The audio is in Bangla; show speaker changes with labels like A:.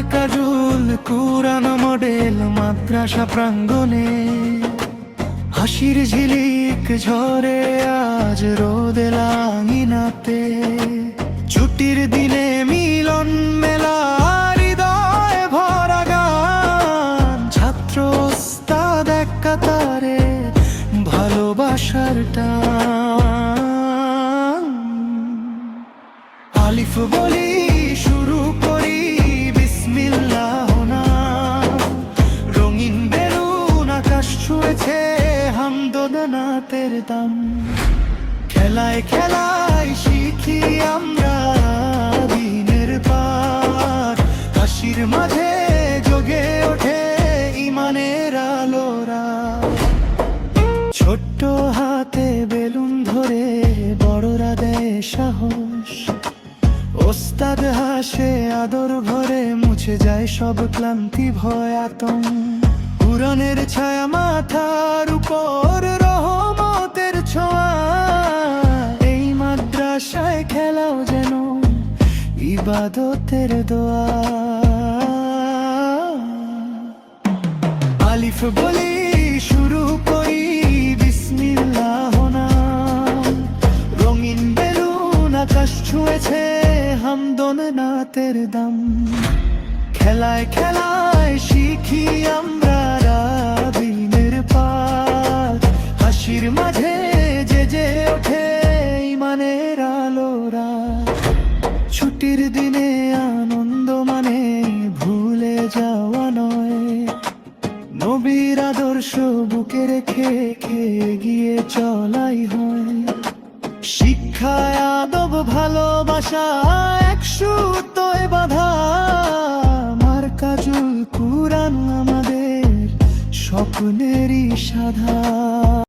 A: মার্কাজুল কুরআন মডেল মাদ্রাসা প্রাঙ্গণে হাসির ঝিলিক ঝরে আজ রোদে আঙিনাতে। ছুটির দিনে মিলন মেলা, হৃদয় ভরা গান, ছাত্র ওস্তাদ এক কাতারে ভালোবাসার টান। আলিফ বলি শুরু করি বিসমিল্লাহ নাম, রঙিন বেলুন আকাশ ছুঁয়েছে হামদনাতের দাম। খেলায় খেলায় শিখি আমরা দিনের পার, হাসির মাঝে জগে ওঠে ইমানের আলোরা। ছোট্ট হাতে বেলুন ধরে বড়রা দেয় সাহস, ওস্তাদ হাসে আদর ভরে মুছে যায় সব ক্লান্তি ভয় আতঙ্ক। কুরআনের ছায়া মাথার উপর, রহমতের ছোঁয়া, এই মাদ্রাসায় খেলাও যেন ইবাদতের দোয়া। আলিফ বলি শুরু করি বিসমিল্লাহ নাম, রঙিন বেলুন আকাশ ছুঁয়েছে হামদনাতের দাম। খেলায় খেলায় শিখি আমরা দিনের পার, হাসির মাঝে জেগে ওঠে ইমানের আলোরা। ছুটির দিনে আনন্দ মানে ভুলে যাওয়া নয়, নবীর আদর্শ বুকে রেখে এগিয়ে চলাই হয়। শিক্ষায় আদব ভালোবাসা এক সুতোয় বাঁধা, মার্কাজুল কুরআন আমাদের স্বপ্নেরই সাধা।